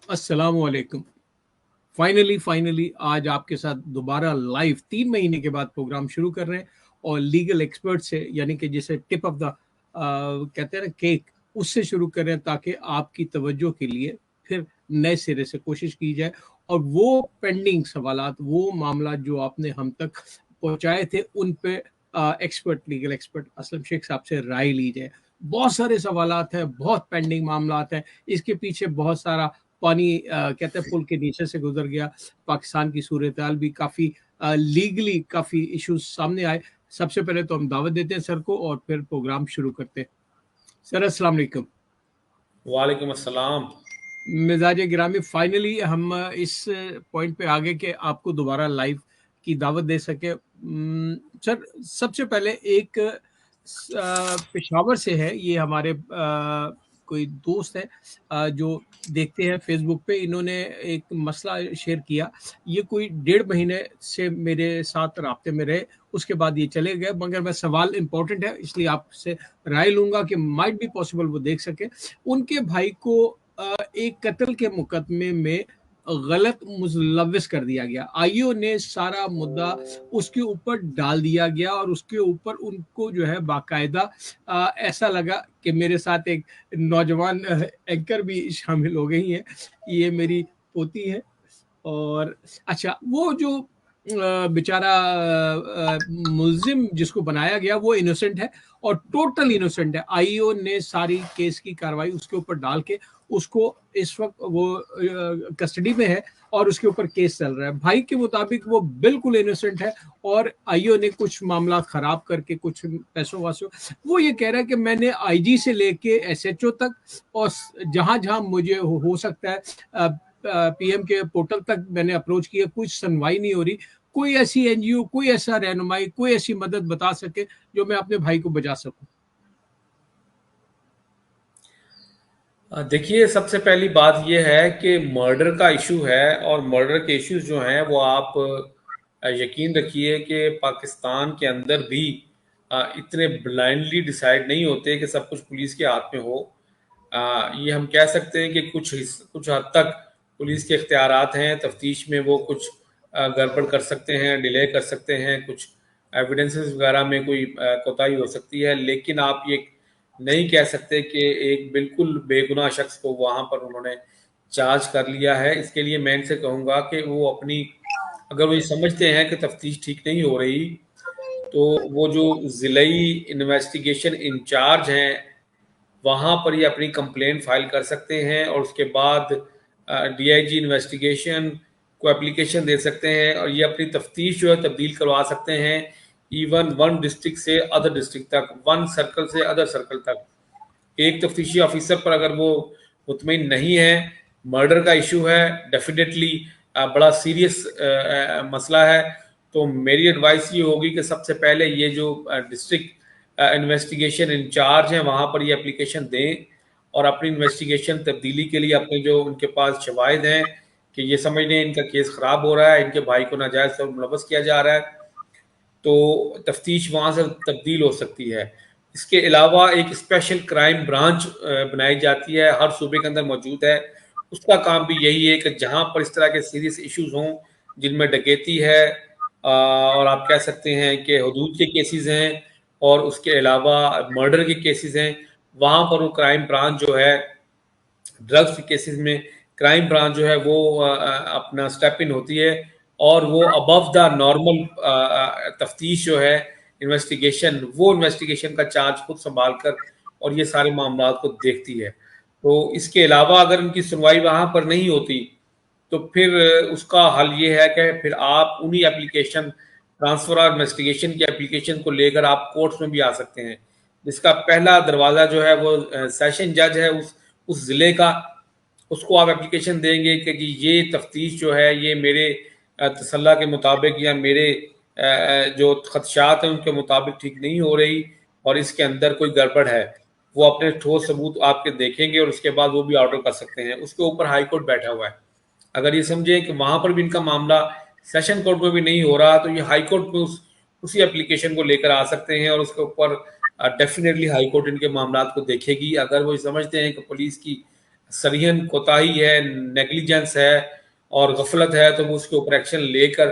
अस्सलामुअलैकुम। फाइनली आज आपके साथ दोबारा लाइव 3 महीने के बाद प्रोग्राम शुरू कर रहे हैं और लीगल एक्सपर्ट से, यानी कि जिसे टिप ऑफ द कहते हैं ना केक, उससे शुरू कर रहे हैं ताकि आपकी तवज्जो के लिए फिर नए सिरे से कोशिश की जाए और वो पेंडिंग सवालात, वो मामला जो आपने हम तक पहुंचाए थे, उन पे लीगल एक्सपर्ट असलम शेख साहब से राय ली जाए। बहुत सारे सवालात हैं, बहुत पेंडिंग मामलात हैं, इसके पीछे बहुत सारा पानी कहते हैं पुल के नीचे से गुजर गया। पाकिस्तान की सूरत हाल भी काफ़ी लीगली काफ़ी इश्यूज सामने आए। सबसे पहले तो हम दावत देते हैं सर को और फिर प्रोग्राम शुरू करते हैं। सर अस्सलाम वालेकुम। वालेकुम अस्सलाम। मिजाज गिरामी, फाइनली हम इस पॉइंट पे आ गए कि आपको दोबारा लाइव की दावत दे सके। सर सबसे पहले एक पेशावर से है, ये हमारे कोई दोस्त है जो देखते हैं फेसबुक पे, इन्होंने एक मसला शेयर किया। ये कोई 1.5 महीने से मेरे साथ राब्ते में रहे, उसके बाद ये चले गए, मगर मैं सवाल इम्पोर्टेंट है इसलिए आपसे राय लूंगा कि माइट बी पॉसिबल वो देख सके। उनके भाई को एक कत्ल के मुकदमे में गलत मुलव्वस कर दिया गया। आईओ ने सारा मुद्दा उसके ऊपर डाल दिया गया और उसके ऊपर उनको जो है बाकायदा ऐसा लगा कि मेरे साथ एक नौजवान एंकर भी शामिल हो गई है, ये मेरी पोती है। और अच्छा, वो जो बेचारा मुल्जिम जिसको बनाया गया वो इनोसेंट है और टोटल इनोसेंट है। आईओ ने सारी केस की कार्रवाई उसके ऊपर डाल के उसको इस वक्त वो कस्टडी में है और उसके ऊपर केस चल रहा है। भाई के मुताबिक वो बिल्कुल इनोसेंट है और आईओ ने कुछ मामला खराब करके कुछ पैसों वासों, वो ये कह रहा है कि मैंने आईजी से लेके एसएचओ तक और जहां जहां मुझे हो सकता है पीएम के पोर्टल तक मैंने अप्रोच किया, कुछ सुनवाई नहीं हो रही। कोई ऐसी एनजीओ, कोई ऐसा रहनुमाई, कोई ऐसी मदद बता सके जो मैं अपने भाई को बचा सकूं। देखिए, सबसे पहली बात यह है कि मर्डर का इशू है और मर्डर के इश्यूज जो हैं वो आप यकीन रखिए कि पाकिस्तान के अंदर भी इतने ब्लाइंडली डिसाइड नहीं होते कि सब कुछ पुलिस के हाथ में हो। ये हम कह सकते हैं कि कुछ हद तक पुलिस के इख्तियारात हैं, तफ्तीश में वो कुछ गड़बड़ कर सकते हैं, डिले कर सकते हैं, कुछ एविडेंसेस वगैरह में कोई कोताही हो सकती है, लेकिन आप ये नहीं कह सकते कि एक बिल्कुल बेगुनाह शख्स को वहाँ पर उन्होंने चार्ज कर लिया है। इसके लिए मैं इनसे कहूँगा कि वो अपनी, अगर वो ये समझते हैं कि तफ्तीश ठीक नहीं हो रही, तो वो जो ज़िलई इन्वेस्टिगेशन इंचार्ज हैं वहाँ पर ये अपनी कंप्लेंट फाइल कर सकते हैं और उसके बाद डीआईजी इन्वेस्टिगेशन को एप्लीकेशन दे सकते हैं और ये अपनी तफ्तीश जो है तब्दील करवा सकते हैं, इवन वन डिस्ट्रिक्ट से अदर डिस्ट्रिक्ट तक, वन सर्कल से अदर सर्कल तक। एक तफ्तीशी ऑफिसर पर अगर वो मुतमिन नहीं है, मर्डर का इशू है, डेफिनेटली बड़ा सीरियस मसला है, तो मेरी एडवाइस ये होगी कि सबसे पहले ये जो डिस्ट्रिक्ट इन्वेस्टिगेशन इंचार्ज हैं वहाँ पर ये एप्लीकेशन दें और अपनी इन्वेस्टिगेशन तब्दीली के लिए अपने जो उनके पास शवाहिद हैं कि ये समझ लें इनका केस ख़राब हो रहा है, इनके भाई को नाजायज़ तौर मुलव्वस किया जा रहा है, तो तफ्तीश वहाँ से तब्दील हो सकती है। इसके अलावा एक स्पेशल क्राइम ब्रांच बनाई जाती है, हर सूबे के अंदर मौजूद है। उसका काम भी यही है कि जहाँ पर इस तरह के सीरियस इश्यूज हों, जिनमें डकैती है और आप कह सकते हैं कि हदूद के केसेस हैं और उसके अलावा मर्डर के केसेस हैं, वहाँ पर वो क्राइम ब्रांच जो है, ड्रग्स के केसेस में क्राइम ब्रांच जो है वो अपना स्टेप इन होती है और वो अबव द नॉर्मल तफ्तीश जो है, इन्वेस्टिगेशन, वो इन्वेस्टिगेशन का चार्ज खुद संभाल कर और ये सारे मामला को देखती है। तो इसके अलावा अगर उनकी सुनवाई वहाँ पर नहीं होती तो फिर उसका हल ये है कि फिर आप उन्हीं एप्लीकेशन, ट्रांसफर और इन्वेस्टिगेशन की एप्लीकेशन को लेकर आप कोर्ट्स में भी आ सकते हैं, जिसका पहला दरवाज़ा जो है वो सेशन जज है उस ज़िले का, उसको आप एप्लीकेशन देंगे कि जी ये तफ्तीश जो है ये मेरे तसल्ला के मुताबिक या मेरे जो खदशात हैं उनके मुताबिक ठीक नहीं हो रही और इसके अंदर कोई गड़बड़ है। वो अपने ठोस सबूत आपके देखेंगे और उसके बाद वो भी ऑर्डर कर सकते हैं। उसके ऊपर हाई कोर्ट बैठा हुआ है। अगर ये समझें कि वहाँ पर भी इनका मामला सेशन कोर्ट में भी नहीं हो रहा तो ये हाई कोर्ट में उसी एप्लीकेशन को लेकर आ सकते हैं और उसके ऊपर डेफिनेटली हाई कोर्ट इनके मामला को देखेगी। अगर वो समझते हैं कि पुलिस की सरिहन कोताही है, नेग्लिजेंस है और गफलत है, तो वो उसके ऊपर एक्शन लेकर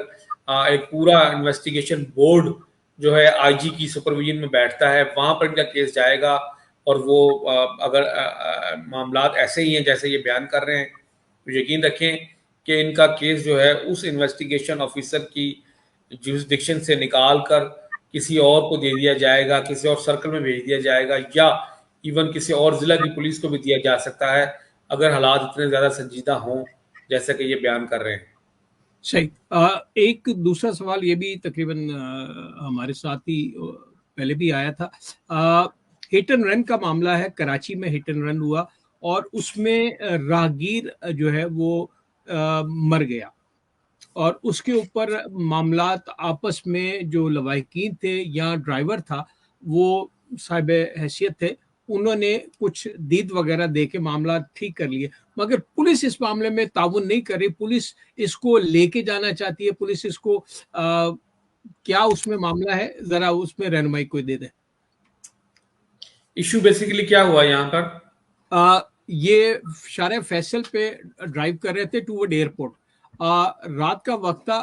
एक पूरा इन्वेस्टिगेशन बोर्ड जो है आईजी की सुपरविजन में बैठता है, वहां पर इनका केस जाएगा। और वो अगर मामलात ऐसे ही हैं जैसे ये बयान कर रहे हैं, तो यकीन रखें कि इनका केस जो है उस इन्वेस्टिगेशन ऑफिसर की जुरिस्डिक्शन से निकाल कर किसी और को दे दिया जाएगा, किसी और सर्कल में भेज दिया जाएगा, या इवन किसी और जिला की पुलिस को भी दिया जा सकता है, अगर हालात इतने ज्यादा संजीदा हों जैसा कि ये बयान कर रहे हैं। सही। एक दूसरा सवाल ये भी तकरीबन हमारे साथ ही पहले भी आया था। हिट एंड रन का मामला है, कराची में हिट एंड रन हुआ और उसमें राहगीर जो है वो मर गया और उसके ऊपर मामलात आपस में जो लवाहिकीन थे या ड्राइवर था वो साहिब हैसियत थे, उन्होंने कुछ दीद वगैरह दे के मामला ठीक कर लिए, मगर पुलिस इस मामले में ताउन नहीं कर रही। पुलिस इसको लेके जाना चाहती है, पुलिस इसको क्या उसमें मामला है, जरा उसमें रहनुमाई कोई दे दे। इशू बेसिकली क्या हुआ यहाँ पर? ये शारे फैसल पे ड्राइव कर रहे थे टूवर्ड एयरपोर्ट। रात का वक्त था,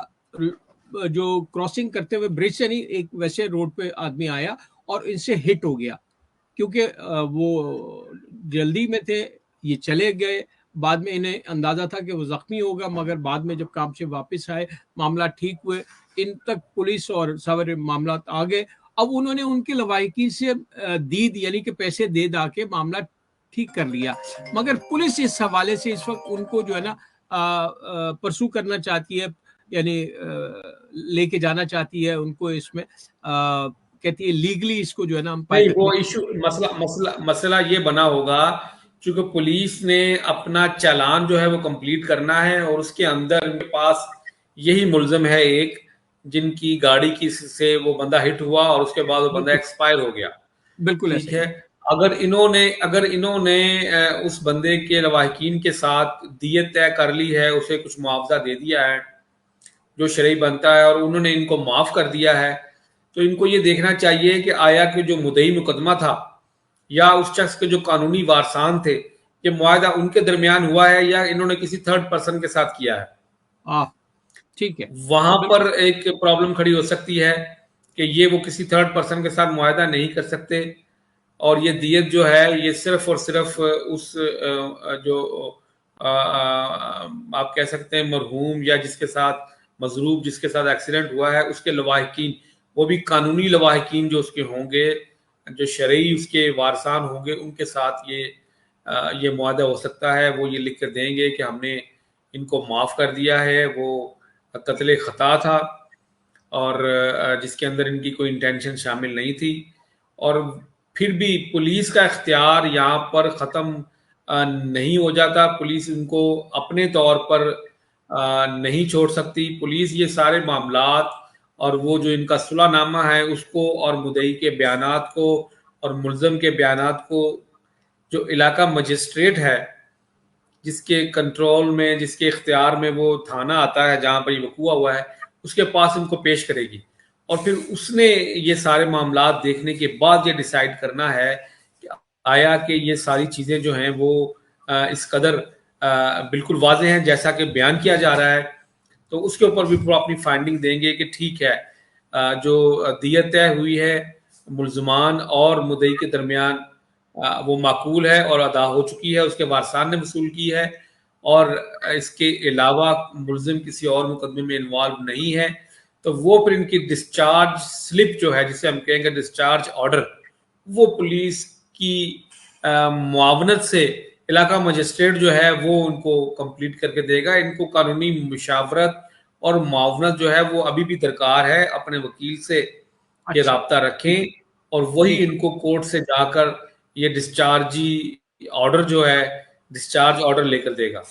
जो क्रॉसिंग करते हुए ब्रिज से नहीं, एक वैसे रोड पे आदमी आया और इनसे हिट हो गया, क्योंकि वो जल्दी में थे, ये चले गए। बाद में इन्हें अंदाजा था कि वो जख्मी होगा, मगर बाद में जब काम से वापस आए, मामला ठीक हुए, इन तक पुलिस और सारे मामला आ गए। अब उन्होंने उनकी लवाहिकी से दीद यानी कि पैसे दे दा के मामला ठीक कर लिया, मगर पुलिस इस हवाले से इस वक्त उनको जो है ना परसू करना चाहती है, यानी लेके जाना चाहती है उनको इसमें, कहती है लीगली इसको जो है ना हम नहीं, पायलट वो में। इशू मसला मसला मसला ये बना होगा, क्योंकि पुलिस ने अपना चालान जो है वो कंप्लीट करना है और उसके अंदर उनके पास यही मुलजम है एक, जिनकी गाड़ी की से वो बंदा हिट हुआ और उसके बाद वो बंदा बिल्कुल, एक्सपायर हो गया। बिल्कुल ऐसा ठीक ही है। है। अगर इन्होंने उस बंदे के लवाहिकीन के साथ दियत तय कर ली है, उसे कुछ मुआवजा दे दिया है जो शरई बनता है, और उन्होंने इनको माफ कर दिया है, तो इनको ये देखना चाहिए कि आया कि जो मुद्दई मुकदमा था या उस शख्स के जो कानूनी वारसान थे, ये मुआहदा उनके दरमियान हुआ है या इन्होंने किसी थर्ड पर्सन के साथ किया है। हाँ, ठीक है। वहां बिल्कुल। पर एक प्रॉब्लम खड़ी हो सकती है कि ये वो किसी थर्ड पर्सन के साथ मुआहदा नहीं कर सकते, और ये दियत जो है ये सिर्फ और सिर्फ उस जो आप कह सकते हैं मरहूम या जिसके साथ मजरूब जिसके साथ एक्सीडेंट हुआ है उसके लवाहिकीन, वो भी कानूनी लवाहिकीन जो उसके होंगे, जो शरई उसके वारसान होंगे, उनके साथ ये मुआहदा हो सकता है। वो ये लिख कर देंगे कि हमने इनको माफ़ कर दिया है, वो कत्ल खता था और जिसके अंदर इनकी कोई इंटेंशन शामिल नहीं थी। और फिर भी पुलिस का इख्तियार यहाँ पर ख़त्म नहीं हो जाता। पुलिस इनको अपने तौर पर नहीं छोड़ सकती। पुलिस ये सारे मामलात और वो जो इनका सुलहनामा है उसको और मुद्दई के बयानात को और मुलजम के बयानात को जो इलाका मजिस्ट्रेट है जिसके कंट्रोल में, जिसके इख्तियार में वो थाना आता है जहाँ पर ये वकूआ हुआ है, उसके पास इनको पेश करेगी। और फिर उसने ये सारे मामलात देखने के बाद ये डिसाइड करना है कि आया कि ये सारी चीज़ें जो हैं वो इस कदर बिल्कुल वाज़ेह हैं जैसा कि बयान किया जा रहा है, तो उसके ऊपर भी वो अपनी फाइंडिंग देंगे कि ठीक है, जो दियत तय हुई है मुलजमान और मुद्दई के दरमियान वो माकूल है और अदा हो चुकी है, उसके वारसान ने वसूल की है, और इसके अलावा मुलजिम किसी और मुकदमे में इन्वॉल्व नहीं है। तो वो फिर इनकी डिस्चार्ज स्लिप जो है, जिसे हम कहेंगे डिस्चार्ज ऑर्डर, वो पुलिस की मुआवनत से इलाका मजिस्ट्रेट जो है वो उनको कंप्लीट करके देगा। इनको कानूनी मुशावरत और मुआवनत जो है वो अभी भी दरकार है, अपने वकील से ये अच्छा, राब्ता रखें और वही ठीक है। इनको कोर्ट से जाकर ये डिस्चार्जी ऑर्डर जो है, डिस्चार्ज ऑर्डर लेकर देगा।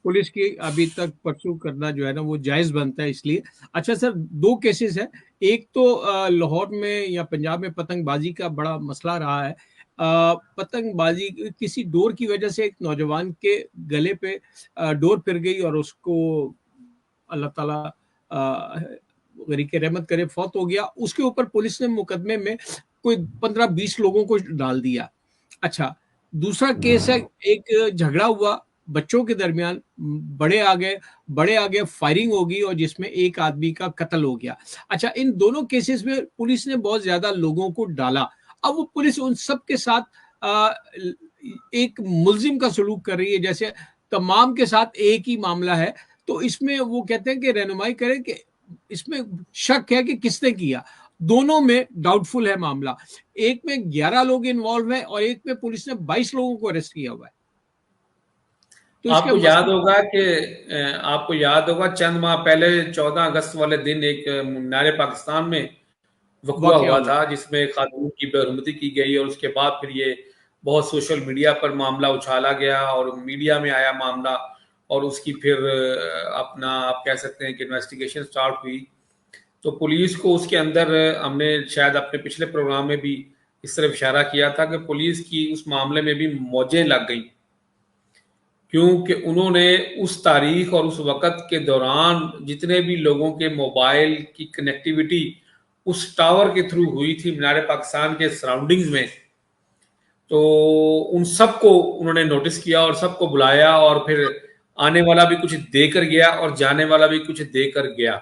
पुलिस की अभी तक परसू करना जो है ना वो जायज बनता है, इसलिए। अच्छा सर, दो केसेस है। एक तो लाहौर में या पंजाब में पतंगबाजी का बड़ा मसला रहा है। पतंगबाजी किसी डोर की वजह से एक नौजवान के गले पे डोर फिर गई और उसको अल्लाह ताला गरीक रहमत करे फौत हो गया। उसके ऊपर पुलिस ने मुकदमे में कोई 15-20 लोगों को डाल दिया। अच्छा, दूसरा केस है, एक झगड़ा हुआ बच्चों के दरमियान, बड़े आ गए, फायरिंग होगी और जिसमें एक आदमी का कत्ल हो गया। अच्छा, इन दोनों केसेस में पुलिस ने बहुत ज्यादा लोगों को डाला। अब वो पुलिस उन सब के साथ आ, एक मुलजिम का सलूक कर रही है, जैसे तमाम के साथ एक ही मामला है। तो इसमें वो कहते हैं कि रहनुमाई करें कि इसमें शक है कि किसने किया। दोनों में डाउटफुल है मामला। एक में 11 लोग इन्वॉल्व है और एक में पुलिस ने 22 लोगों को अरेस्ट किया हुआ है। तो इसके आपको याद मसले होगा कि आपको याद होगा चंद माह पहले 14 अगस्त वाले दिन एक मीनार पाकिस्तान में वकूआ वाकया हुआ हुआ। था जिसमें खातून की बेहरमती की गई, और उसके बाद फिर ये बहुत सोशल मीडिया पर मामला उछाला गया और मीडिया में आया मामला, और उसकी फिर अपना आप कह सकते हैं कि इन्वेस्टिगेशन स्टार्ट हुई। तो पुलिस को उसके अंदर हमने शायद अपने पिछले प्रोग्राम में भी इस तरफ इशारा किया था कि पुलिस की उस मामले में भी मौजें लग गई, क्योंकि उन्होंने उस तारीख और उस वक़्त के दौरान जितने भी लोगों के मोबाइल की कनेक्टिविटी उस टावर के थ्रू हुई थी मीनार पाकिस्तान के सराउंडिंग्स में, तो उन सबको उन्होंने नोटिस किया और सबको बुलाया, और फिर आने वाला भी कुछ देकर गया और जाने वाला भी कुछ देकर गया।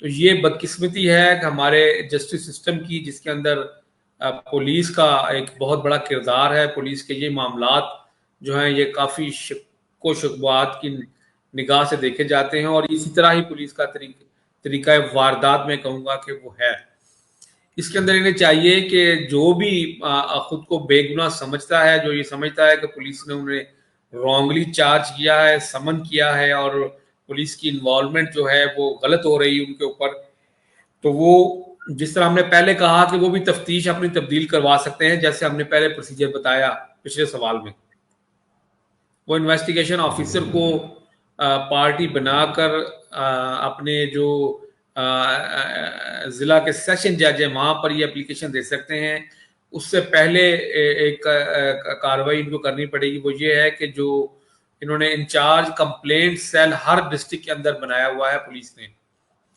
तो ये बदकिस्मती है कि हमारे जस्टिस सिस्टम की, जिसके अंदर पुलिस का एक बहुत बड़ा किरदार है। पुलिस के ये मामलात जो हैं ये काफ़ी शक्को शुबहात की निगाह से देखे जाते हैं, और इसी तरह ही पुलिस का तरीका वारदात में कहूँगा कि वो है। इसके अंदर इन्हें चाहिए कि जो भी खुद को बेगुनाह समझता है, जो ये समझता है कि पुलिस ने उन्हें रॉन्गली चार्ज किया है, समन किया है, और पुलिस की इन्वॉल्वमेंट जो है वो गलत हो रही है उनके ऊपर, तो वो जिस तरह हमने पहले कहा कि वो भी तफ्तीश अपनी तब्दील करवा सकते हैं, जैसे हमने पहले प्रोसीजर बताया पिछले सवाल में। वो इन्वेस्टिगेशन ऑफिसर को पार्टी बनाकर अपने जो जिला के सेशन जज है वहां पर ये एप्लीकेशन दे सकते हैं। उससे पहले एक कार्रवाई इनको करनी पड़ेगी, वो ये है कि जो इन्होंने इंचार्ज कंप्लेंट सेल हर डिस्ट्रिक्ट के अंदर बनाया हुआ है पुलिस ने,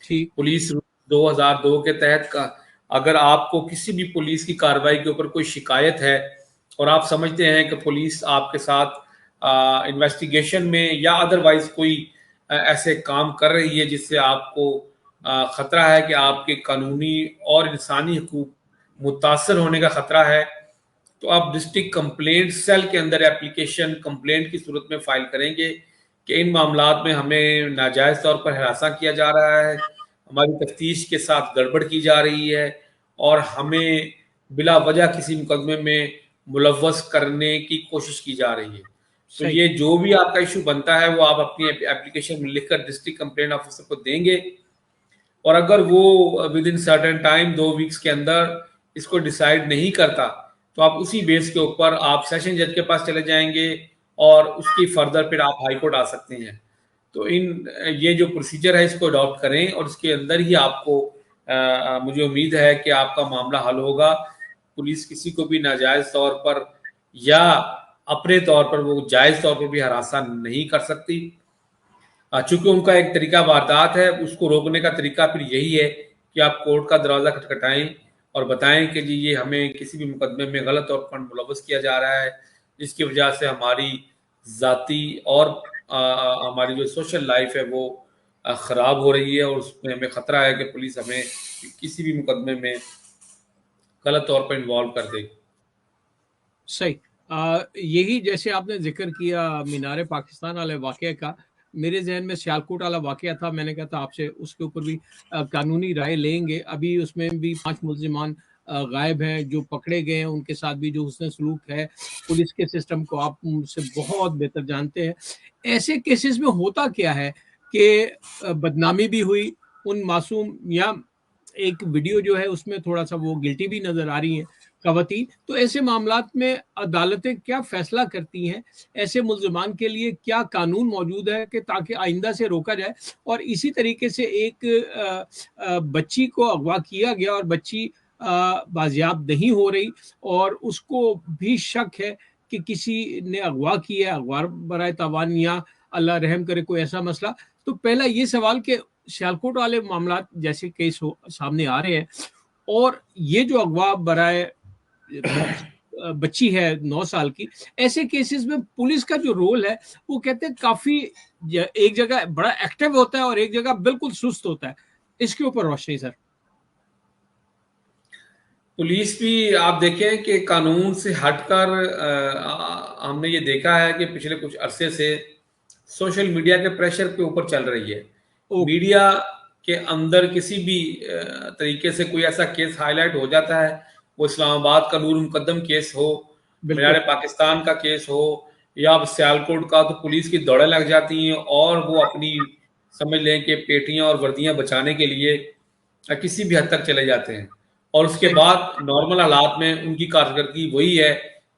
ठीक। पुलिस 2002 के तहत का, अगर आपको किसी भी पुलिस की कार्रवाई के ऊपर कोई शिकायत है और आप समझते हैं कि पुलिस आपके साथ इन्वेस्टिगेशन में या अदरवाइज कोई ऐसे काम कर रही है जिससे आपको खतरा है कि आपके कानूनी और इंसानी हकूक मुतासर होने का खतरा है, तो आप डिस्ट्रिक्ट कंप्लेंट सेल के अंदर एप्लीकेशन कंप्लेंट की सूरत में फाइल करेंगे कि इन मामलात में हमें नाजायज़ तौर पर हरासा किया जा रहा है, हमारी तफ्तीश के साथ गड़बड़ की जा रही है, और हमें बिला वजह किसी मुकदमे में मुलव्वस करने की कोशिश की जा रही है। तो सही। ये जो भी आपका इशू बनता है वो आप अपनी एप्लीकेशन में लिखकर डिस्ट्रिक्ट कंप्लेंट ऑफिसर को देंगे, और अगर वो with in certain time 2 weeks के अंदर इसको डिसाइड नहीं करता, तो आप उसी बेस के ऊपर आप सेशन जज के पास चले जाएंगे और उसकी फर्दर फिर आप हाई कोर्ट आ सकते हैं। तो ये जो प्रोसीजर है इसको अडॉप्ट करें, और इसके अंदर ही आपको मुझे उम्मीद है कि आपका मामला हल होगा। पुलिस किसी को भी नाजायज तौर पर या अपने तौर पर वो जायज तौर पर भी हरासा नहीं कर सकती। चूंकि उनका एक तरीका वारदात है, उसको रोकने का तरीका फिर यही है कि आप कोर्ट का दरवाजा खटखटाएं और बताएं कि जी ये हमें किसी भी मुकदमे में गलत तौर पर मुलव्वस किया जा रहा है, जिसकी वजह से हमारी ज़ाती और हमारी जो सोशल लाइफ है वो ख़राब हो रही है, और उसमें हमें ख़तरा है कि पुलिस हमें किसी भी मुकदमे में गलत तौर पर इन्वॉल्व कर देगी। सही। यही जैसे आपने जिक्र किया मीनार पाकिस्तान वाले वाकये का, मेरे जहन में सियालकोट वाला वाकया था। मैंने कहा था आपसे उसके ऊपर भी कानूनी राय लेंगे। अभी उसमें भी 5 मुल्जिमान गायब हैं, जो पकड़े गए हैं उनके साथ भी जो हुस्न सलूक है। पुलिस के सिस्टम को आप मुझसे बहुत बेहतर जानते हैं। ऐसे केसेस में होता क्या है कि बदनामी भी हुई उन मासूम, या एक वीडियो जो है उसमें थोड़ा-सा वो गिल्टी भी नज़र आ रही हैं ख़वातीन। तो ऐसे मामलात में अदालतें क्या फ़ैसला करती हैं? ऐसे मुल्ज़िमान के लिए क्या कानून मौजूद है कि ताकि आइंदा से रोका जाए? और इसी तरीके से एक बच्ची को अगवा किया गया और बच्ची बाज़ियाब नहीं हो रही, और उसको भी शक है कि किसी ने अगवा किया है, अगवा बराए तावान, या अल्लाह रहम करे कोई ऐसा मसला। तो पहला ये सवाल कि सियालकोट वाले मामलात जैसे केस सामने आ रहे हैं, और ये जो अगवा बराए बच्ची है 9 साल की, ऐसे केसेस में पुलिस का जो रोल है वो कहते हैं काफी एक जगह बड़ा एक्टिव होता है और एक जगह बिल्कुल सुस्त होता है। इसके ऊपर रोशनी सर। पुलिस भी आप देखें कि कानून से हटकर हमने ये देखा है कि पिछले कुछ अरसे से सोशल मीडिया के प्रेशर के ऊपर चल रही है। ओके। मीडिया के अंदर किसी भी तरीके से कोई ऐसा केस हाईलाइट हो जाता है, वो इस्लामाबाद का नूर मुकद्दम केस हो, बिल्कुल। मीनार पाकिस्तान का केस हो, या अब सियालकोट का, तो पुलिस की दौड़ें लग जाती हैं और वो अपनी समझ लें कि पेटियां और वर्दियां बचाने के लिए किसी भी हद तक चले जाते हैं। और उसके सही। बाद नॉर्मल हालात में उनकी कारकर्दगी वही है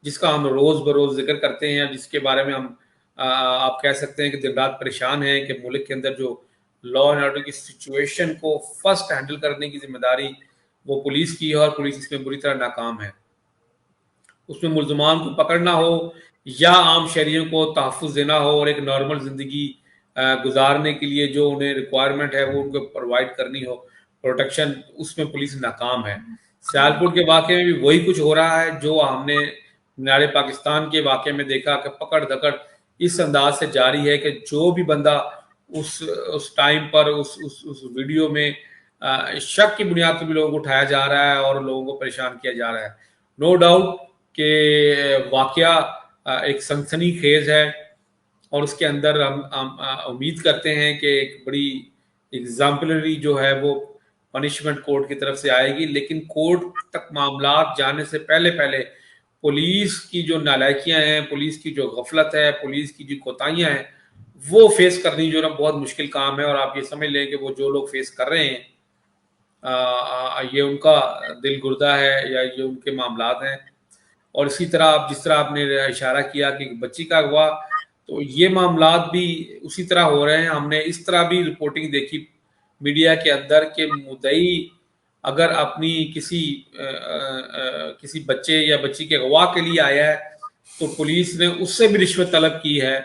जिसका हम रोज बरोज जिक्र करते हैं, जिसके बारे में हम आप कह सकते हैं कि दिन रात परेशान हैं कि मुल्क के अंदर जो लॉ एंड ऑर्डर की सिचुएशन को फर्स्ट हैंडल करने की जिम्मेदारी वो पुलिस की है, और पुलिस इसमें बुरी तरह नाकाम है। उसमें मुल्जमान को पकड़ना हो या आम शहरियों को तहफ़्फ़ुज़ देना हो और एक नॉर्मल ज़िंदगी गुजारने के लिए जो उन्हें रिक्वायरमेंट है वो उनको प्रोवाइड करनी हो, प्रोटेक्शन, उसमें पुलिस नाकाम है। सियालकोट के वाक़े में भी वही कुछ हो रहा है जो हमने मीनार पाकिस्तान के वाक़े में देखा कि पकड़-धकड़ इस अंदाज़ से जारी है कि जो भी बंदा उस टाइम पर उस वीडियो में शक की बुनियाद पर भी लोगों को उठाया जा रहा है और लोगों को परेशान किया जा रहा है। नो डाउट कि वाक़या एक सनसनीखेज़ है, और उसके अंदर हम उम्मीद करते हैं कि एक बड़ी एग्ज़ाम्पलरी जो है वो पनिशमेंट कोर्ट की तरफ से आएगी। लेकिन कोर्ट तक मामलात जाने से पहले-पहले पुलिस की जो नालायकियाँ हैं, पुलिस की जो गफ़लत है, पुलिस की जो कोताहियाँ हैं, वो फ़ेस करनी जो है ना बहुत मुश्किल काम है। और आप ये समझ लें कि वो जो लोग फ़ेस कर रहे हैं, ये उनका दिल गुर्दा है या ये उनके मामलात हैं। और इसी तरह आप जिस तरह आपने इशारा किया कि बच्ची का अगवा, तो ये मामलात भी उसी तरह हो रहे हैं। हमने इस तरह भी रिपोर्टिंग देखी मीडिया के अंदर कि मुद्दई अगर अपनी किसी बच्चे या बच्ची के अगवा के लिए आया है तो पुलिस ने उससे भी रिश्वत तलब की है।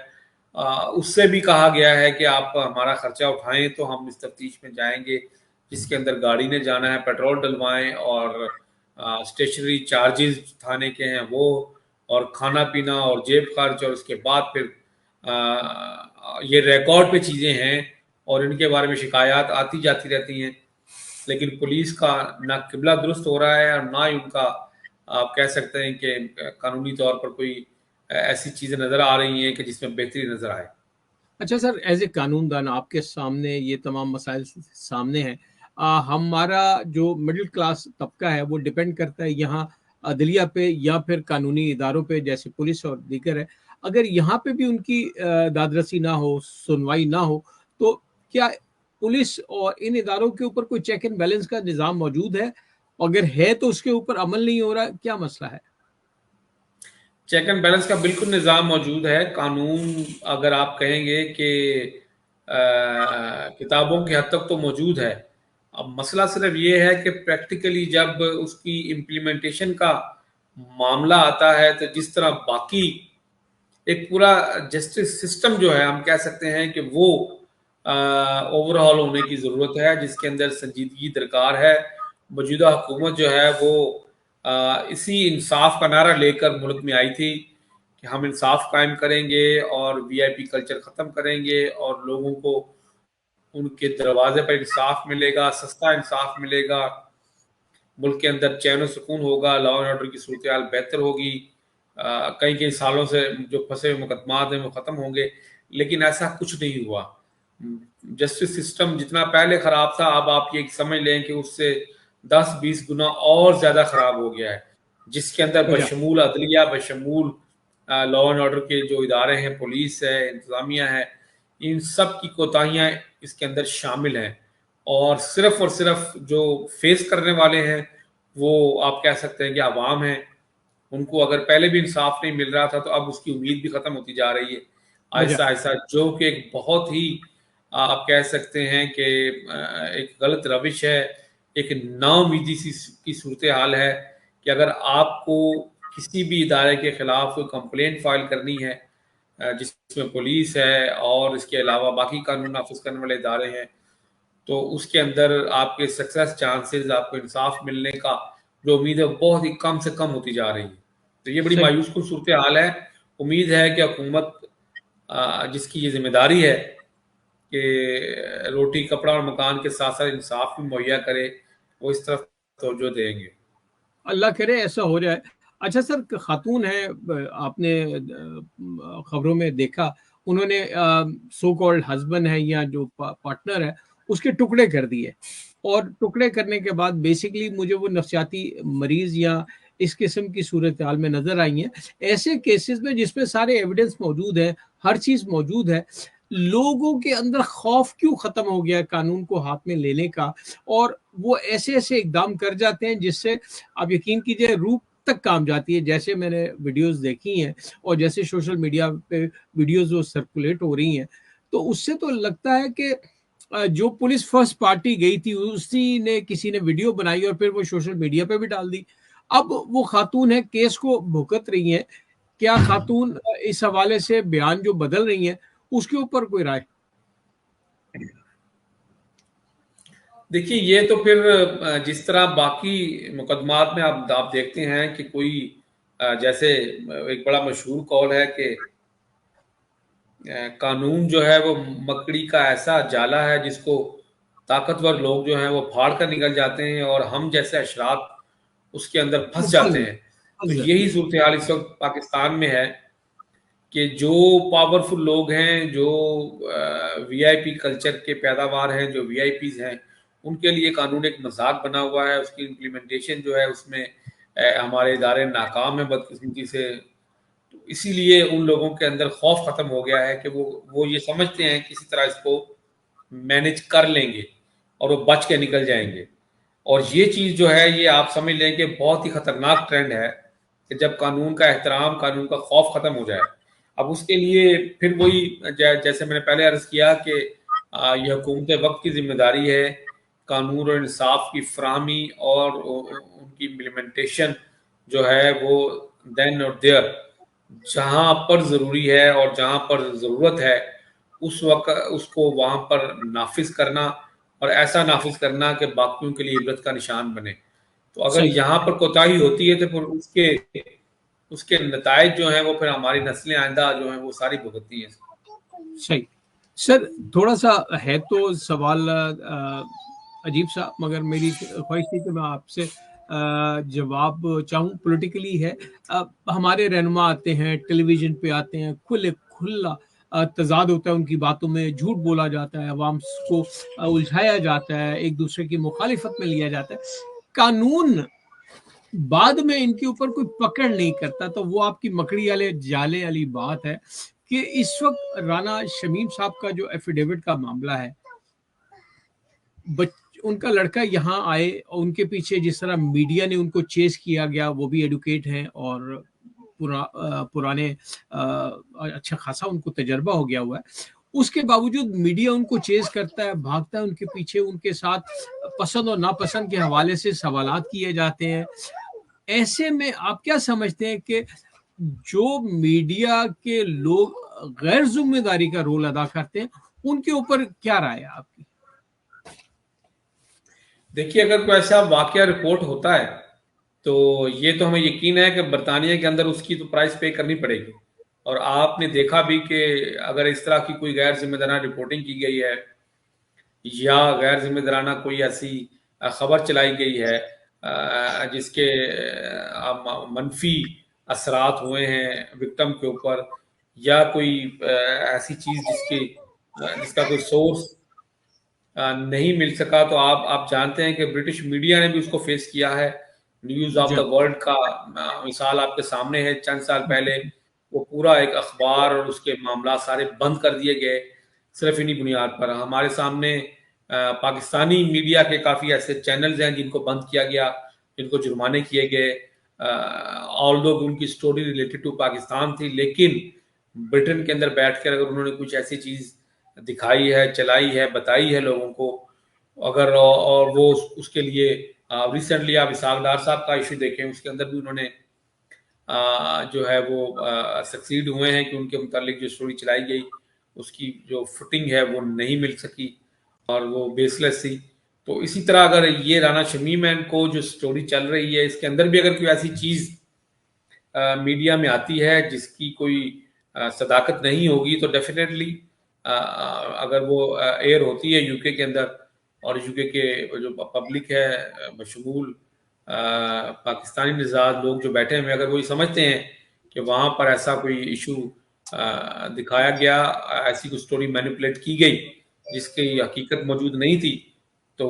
उससे भी कहा गया है कि आप हमारा खर्चा उठाएं तो हम इस तफ्तीश में जाएंगे जिसके अंदर गाड़ी ने जाना है, पेट्रोल डलवाएं, और स्टेशनरी चार्जेस थाने के हैं वो, और खाना पीना और जेब खर्च, और उसके बाद फिर ये रिकॉर्ड पे चीज़ें हैं और इनके बारे में शिकायत आती जाती रहती हैं। लेकिन पुलिस का ना किबला दुरुस्त हो रहा है और ना ही उनका आप कह सकते हैं कि कानूनी तौर पर कोई ऐसी चीज़ें नज़र आ रही हैं कि जिसमें बेहतरी नज़र आए। अच्छा सर, एज ए कानूनदान आपके सामने ये तमाम मसाइल सामने हैं। हमारा जो मिडिल क्लास तबका है वो डिपेंड करता है यहाँ अदलिया पे या फिर कानूनी इदारों पे जैसे पुलिस और दीगर है। अगर यहाँ पे भी उनकी दादरसी ना हो, सुनवाई ना हो, तो क्या पुलिस और इन इदारों के ऊपर कोई चेक एंड बैलेंस का निज़ाम मौजूद है? अगर है तो उसके ऊपर अमल नहीं हो रहा, क्या मसला है? चेक एंड बैलेंस का बिल्कुल निज़ाम मौजूद है। कानून अगर आप कहेंगे कि किताबों की हद तक तो मौजूद है। अब मसला सिर्फ ये है कि प्रैक्टिकली जब उसकी इम्प्लीमेंटेशन का मामला आता है तो जिस तरह बाकी एक पूरा जस्टिस सिस्टम जो है, हम कह सकते हैं कि वो ओवरऑल होने की ज़रूरत है, जिसके अंदर संजीदगी दरकार है। मौजूदा हुकूमत जो है वो इसी इंसाफ का नारा लेकर मुल्क में आई थी कि हम इंसाफ कायम करेंगे और वीआईपी कल्चर ख़त्म करेंगे और लोगों को उनके दरवाजे पर इंसाफ मिलेगा, सस्ता इंसाफ मिलेगा, मुल्क के अंदर चैन और सुकून होगा, लॉ एंड ऑर्डर की सूरत हाल बेहतर होगी, कई कई सालों से जो फंसे हुए मुकदमात हैं वो ख़त्म होंगे। लेकिन ऐसा कुछ नहीं हुआ। जस्टिस सिस्टम जितना पहले ख़राब था, अब आप ये समझ लें कि उससे 10-20 गुना और ज़्यादा ख़राब हो गया है, जिसके अंदर वजह। बशमूल अदलिया, बशमूल लॉ एंड ऑर्डर के जो इदारे हैं, पुलिस है, इंतज़ामिया है, इन सब की कोताहियाँ इसके अंदर शामिल हैं। और सिर्फ जो फेस करने वाले हैं वो आप कह सकते हैं कि आवाम है। उनको अगर पहले भी इंसाफ नहीं मिल रहा था तो अब उसकी उम्मीद भी खत्म होती जा रही है वजह। आहिस्ता आहिस्ता, जो कि एक बहुत ही आप कह सकते हैं कि एक गलत रविश है, एक नाउमीदी सी की सूरत हाल है कि अगर आपको किसी भी इदारे के खिलाफ कोई कंप्लेंट फाइल करनी है, जिसमें पुलिस है और इसके अलावा बाकी कानून नाफिज करने वाले इदारे हैं, तो उसके अंदर आपके सक्सेस चांसेस, आपको इंसाफ मिलने का जो उम्मीद है बहुत ही कम से कम होती जा रही है। तो ये बड़ी सही। मायूस कुन सूरत हाल है। उम्मीद है कि हुकूमत जिसकी ये जिम्मेदारी है कि रोटी कपड़ा और मकान के साथ साथ इंसाफ भी मुहैया करे, वो इस तरफ तवज्जो देंगे। अल्लाह करे ऐसा हो जाए। अच्छा सर, खातून है, आपने खबरों में देखा, उन्होंने सो कॉल्ड हस्बैंड है या जो पार्टनर है उसके टुकड़े कर दिए, और टुकड़े करने के बाद बेसिकली मुझे वो नफसियाती मरीज या इस किस्म की सूरत हाल में नजर आई हैं। ऐसे केसेस में जिसमें सारे एविडेंस मौजूद है, हर चीज मौजूद है, लोगों के अंदर खौफ क्यों खत्म हो गया है कानून को हाथ में लेने का, और वो ऐसे ऐसे इकदाम कर जाते हैं जिससे आप यकीन कीजिए रूह तक काम जाती है। जैसे मैंने वीडियोस देखी हैं और जैसे सोशल मीडिया पे वीडियोस जो सर्कुलेट हो रही हैं, तो उससे तो लगता है कि जो पुलिस फर्स्ट पार्टी गई थी उसी ने किसी ने वीडियो बनाई और फिर वो सोशल मीडिया पे भी डाल दी। अब वो खातून है, केस को भुगत रही हैं। क्या खातून इस हवाले से बयान जो बदल रही हैं उसके ऊपर कोई राय? देखिए, ये तो फिर जिस तरह बाकी मुकदमात में आप देखते हैं कि कोई जैसे एक बड़ा मशहूर कौल है कि कानून जो है वो मकड़ी का ऐसा जाला है जिसको ताकतवर लोग जो हैं वो फाड़ कर निकल जाते हैं और हम जैसे अशराफ उसके अंदर वो फंस फंस जाते गए, हैं। तो फंस जाते यही हैं। सूरत हाल इस वक्त पाकिस्तान में है कि जो पावरफुल लोग हैं, जो वीआईपी कल्चर के पैदावार हैं, जो वीआईपीज हैं, उनके लिए कानून एक मजाक बना हुआ है। उसकी इम्प्लीमेंटेशन जो है उसमें हमारे इदारे नाकाम है बदकिस्मती से। तो इसीलिए उन लोगों के अंदर खौफ खत्म हो गया है कि वो ये समझते हैं किसी तरह इसको मैनेज कर लेंगे और वो बच के निकल जाएंगे। और ये चीज़ जो है ये आप समझ लें कि बहुत ही खतरनाक ट्रेंड है कि जब कानून का एहतराम, कानून का खौफ खत्म हो जाए। अब उसके लिए फिर वही जैसे मैंने पहले अर्ज किया कि यह हुकूमत वक्त की जिम्मेदारी है कानून और इंसाफ की फराहमी और उनकी इम्प्लीमेंटेशन जो है वो देन और देयर जहां पर ज़रूरी है और जहां पर ज़रूरत है उस वक्त उसको वहां पर नाफिज करना, और ऐसा नाफिज करना कि बाकियों के लिए इबरत का निशान बने। तो अगर सही, यहाँ पर कोताही होती है तो फिर उसके उसके नतायज जो हैं वो फिर हमारी नस्लें आइंदा जो हैं वो सारी भुगतती हैं। सही। सर, थोड़ा-सा है तो सवाल अजीब-सा, मगर मेरी ख्वाहिश थी कि मैं आपसे जवाब चाहूँ, पॉलिटिकली है। हमारे रहनुमा आते हैं, टेलीविज़न पे आते हैं, खुला तज़ाद होता है उनकी बातों में, झूठ बोला जाता है, अवाम को उलझाया जाता है, एक-दूसरे की मुखालिफत में लिया जाता है। कानून बाद में इनके ऊपर कोई पकड़ नहीं करता, तो वो आपकी मकड़ी वाले जाले वाली बात है कि इस वक्त राना शमीम साहब का जो एफिडेविट का मामला है, उनका लड़का यहाँ आए और उनके पीछे जिस तरह मीडिया ने उनको चेस किया गया, वो भी एडुकेट हैं और पुराने अच्छा खासा उनको तजर्बा हो गया हुआ है। उसके बावजूद मीडिया उनको चेस करता है, भागता है उनके पीछे, उनके साथ पसंद और नापसंद के हवाले से सवालात किए जाते हैं। ऐसे में आप क्या समझते हैं कि जो मीडिया के लोग गैर जिम्मेदारी का रोल अदा करते हैं, उनके ऊपर क्या राय है आपकी? देखिए, अगर कोई ऐसा वाकया रिपोर्ट होता है तो ये तो हमें यकीन है कि बरतानिया के अंदर उसकी तो प्राइस पे करनी पड़ेगी। और आपने देखा भी कि अगर इस तरह की कोई गैर जिम्मेदाराना रिपोर्टिंग की गई है या गैर जिम्मेदाराना कोई ऐसी खबर चलाई गई है जिसके मनफी असरात हुए हैं विक्टिम के ऊपर, या कोई ऐसी चीज जिसका कोई सोर्स नहीं मिल सका, तो आप जानते हैं कि ब्रिटिश मीडिया ने भी उसको फेस किया है। न्यूज़ ऑफ जी। द वर्ल्ड का मिसाल आपके सामने है। चंद साल पहले वो पूरा एक अखबार और उसके मामला सारे बंद कर दिए गए सिर्फ इन्हीं बुनियाद पर। हमारे सामने पाकिस्तानी मीडिया के काफ़ी ऐसे चैनल्स हैं जिनको बंद किया गया, जिनको जुर्माने किए गए, ऑल्दो उनकी स्टोरी रिलेटेड टू पाकिस्तान थी, लेकिन ब्रिटेन के अंदर बैठकर अगर उन्होंने कुछ ऐसी चीज़ दिखाई है, चलाई है, बताई है लोगों को, अगर और वो उसके लिए रिसेंटली आप इसहाक डार साहब का इशू देखें, उसके अंदर भी उन्होंने जो है वो सक्सीड हुए हैं कि उनके मुतालिक जो स्टोरी चलाई गई उसकी जो फुटिंग है वो नहीं मिल सकी और वो बेसलेस थी। तो इसी तरह अगर ये राना शमीम एंड को जो स्टोरी चल रही है इसके अंदर भी अगर कोई ऐसी चीज़ मीडिया में आती है जिसकी कोई सदाकत नहीं होगी, तो डेफिनेटली अगर वो एयर होती है यूके के अंदर, और यूके के जो पब्लिक है बशमूल पाकिस्तानी निज़ाद लोग जो बैठे हैं, अगर वो ये समझते हैं कि वहाँ पर ऐसा कोई इशू दिखाया गया, ऐसी कोई स्टोरी मैनिपुलेट की गई जिसकी हकीकत मौजूद नहीं थी, तो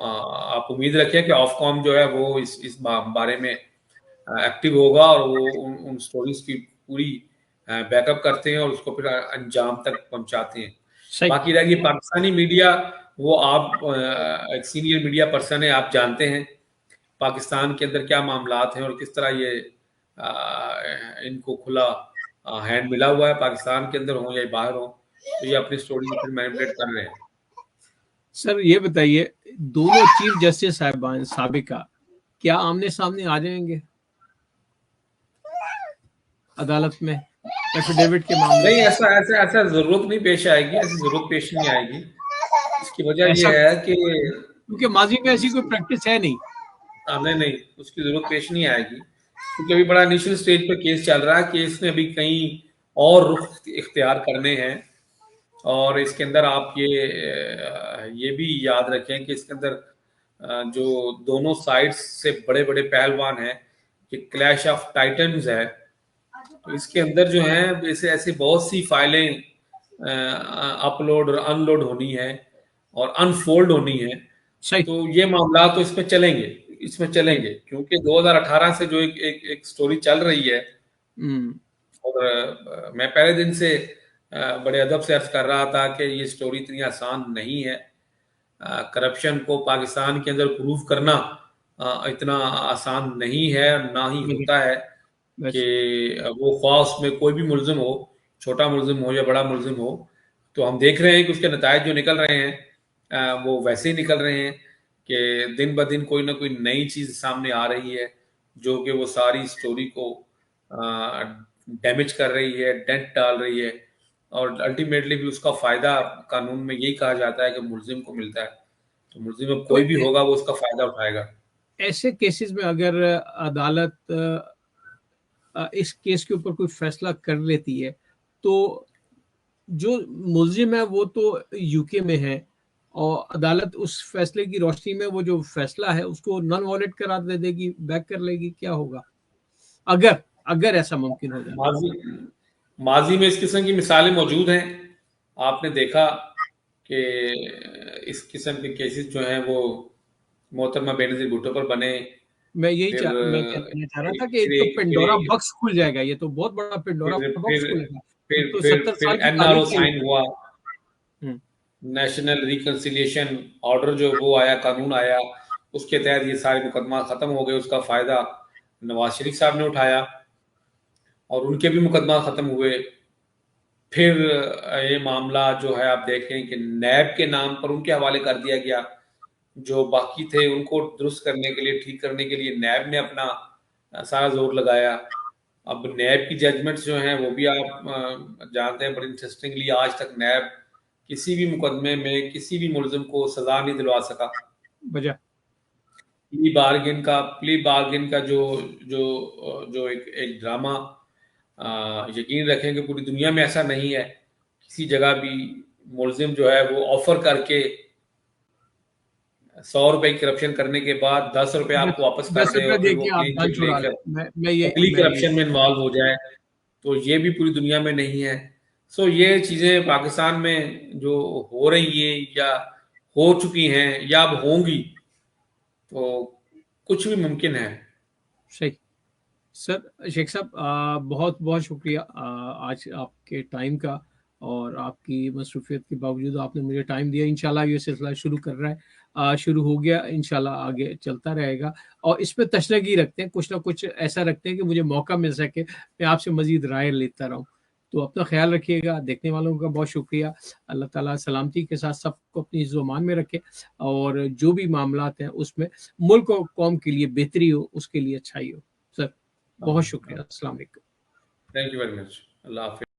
आप उम्मीद रखें कि ऑफकॉम जो है वो इस बारे में एक्टिव होगा, और वो उन स्टोरीज की पूरी बैकअप करते हैं और उसको फिर अंजाम तक पहुंचाते हैं। सही। बाकी रह गई पाकिस्तानी मीडिया, वो आप एक सीनियर मीडिया पर्सन है, आप जानते हैं पाकिस्तान के अंदर क्या मामलात हैं और किस तरह ये इनको खुला हैंड मिला हुआ है, पाकिस्तान के अंदर हो या बाहर हो, तो ये अपनी स्टोरी को फिर मैनिपुलेट कर रहे हैं। सर ये बताइए, दोनों चीफ जस्टिस साहिबान साबिका क्या आमने सामने आ जाएंगे अदालत में एफिडेविट के मामले नहीं, में? ऐसा ऐसा ऐसा जरूरत नहीं पेश आएगी, ऐसी जरूरत पेश नहीं आएगी। इसकी वजह ऐसा यह है कि क्योंकि माजी में ऐसी कोई प्रैक्टिस है नहीं। नहीं नहीं, उसकी जरूरत पेश नहीं आएगी, क्योंकि अभी बड़ा इनिशियल स्टेज पर केस चल रहा है। केस ने अभी कई और रुख इख्तियार करने हैं, और इसके अंदर आप ये भी याद रखें कि इसके अंदर जो दोनों साइड्स से बड़े बड़े पहलवान हैं, कि क्लैश ऑफ टाइटन्स है, तो इसके अंदर जो है ऐसे ऐसे बहुत सी फाइलें अपलोड और अनलोड होनी है और अनफोल्ड होनी है। सही। तो ये मामला तो इसमें चलेंगे, क्योंकि 2018 से जो एक स्टोरी चल रही है, और मैं पहले दिन से बड़े अदब से अर्ज कर रहा था कि ये स्टोरी इतनी आसान नहीं है। करप्शन को पाकिस्तान के अंदर प्रूव करना इतना आसान नहीं है, ना ही होता है कि वो ख्वाह उसमें कोई भी मुल्जिम हो, छोटा मुल्जिम हो या बड़ा मुल्जिम हो। तो हम देख रहे हैं कि उसके नतायज जो निकल रहे हैं वो वैसे ही निकल रहे हैं कि दिन ब दिन कोई ना कोई नई चीज़ सामने आ रही है, जो कि वो सारी स्टोरी को डैमेज कर रही है, डेंट डाल रही है, और अल्टीमेटली भी उसका फ़ायदा कानून में यही कहा जाता है कि मुल्जिम को मिलता है। तो मुल्जिम अब तो कोई भी होगा वो उसका फ़ायदा उठाएगा। ऐसे केसेस में अगर अदालत इस केस के ऊपर कोई फैसला कर लेती है, तो जो मुलजिम है वो तो यूके में है, और अदालत उस फैसले की रोशनी में वो जो फैसला है उसको नॉन वॉलिड करा दे देगी, बैक कर लेगी, क्या होगा अगर अगर ऐसा मुमकिन हो जाता? माजी माजी में इस किस्म की मिसालें मौजूद हैं। आपने देखा कि इस किस्म के केसेस जो हैं वो मोहतरमा बेनज़ीर भुट्टो पर बने। फिर मैं कहना चाह रहा था कि फिर एक तो एक फिर पेंडोरा एक बॉक्स खुल जाएगा, ये तो बहुत बड़ा पेंडोरा फिर बॉक्स फिर खुलेगा। फिर एक तो फिर 70 फिर साल की एनआरओ तारीख के साइन ऊपर। हुआ, हम्म, नेशनल रिकंसिलिएशन ऑर्डर जो वो आया, कानून आया, उसके तहत ये सारे मुकदमा खत्म हो गए। उसका फायदा नवाज शरीफ साहब ने उठाया और उनके भी मुकदमा खत्म हुए। फिर ये मामला जो है आप देखें कि नैब के नाम पर उनके हवाले कर दिया गया, जो बाकी थे उनको दुरुस्त करने के लिए, ठीक करने के लिए नैब ने अपना सारा जोर लगाया। अब नैब की जजमेंट्स जो हैं वो भी आप जानते हैं, बड़ी इंटरेस्टिंगली आज तक नैब किसी भी मुकदमे में किसी भी मुलजिम को सजा नहीं दिलवा सका। वजह प्ली बार्गेन का जो जो जो एक ड्रामा, यकीन रखें कि पूरी दुनिया में ऐसा नहीं है किसी जगह भी मुलजिम जो है वो ऑफर करके 100 रुपए की करप्शन करने के बाद 10 रुपए आपको वापस कर 10 दे रुपए और दे फिर वो के आप क्लीन जान चिट छुड़ा लेकर लें। अगली करप्शन में इन्वॉल्व हो जाए, तो ये भी पूरी दुनिया में नहीं है। सो ये चीजें पाकिस्तान में जो हो रही हैं या हो चुकी हैं या अब होंगी, तो कुछ भी मुमकिन है। सही। सर शेख साहब, बहुत बहुत शुक्रिया आज आपके टाइम का, और आपकी मसरूफियत के बावजूद आपने मुझे टाइम दिया। इंशाल्लाह ये सिलसिला शुरू कर रहा है, शुरू हो गया, इंशाल्लाह आगे चलता रहेगा, और इस पे तशनगी रखते हैं, कुछ ना कुछ ऐसा रखते हैं कि मुझे मौका मिल सके, मैं आपसे मजीद राय लेता रहूं। तो अपना ख्याल रखिएगा, देखने वालों का बहुत शुक्रिया। अल्लाह ताला सलामती के साथ सबको अपनी इज़्ज़ो-मान में रखे, और जो भी मामलात हैं उसमें मुल्क और कौम के लिए बेहतरी हो, उसके लिए अच्छाई हो। सर बहुत शुक्रिया। अस्सलाम वालेकुम। Thank you very much. Allah Hafiz.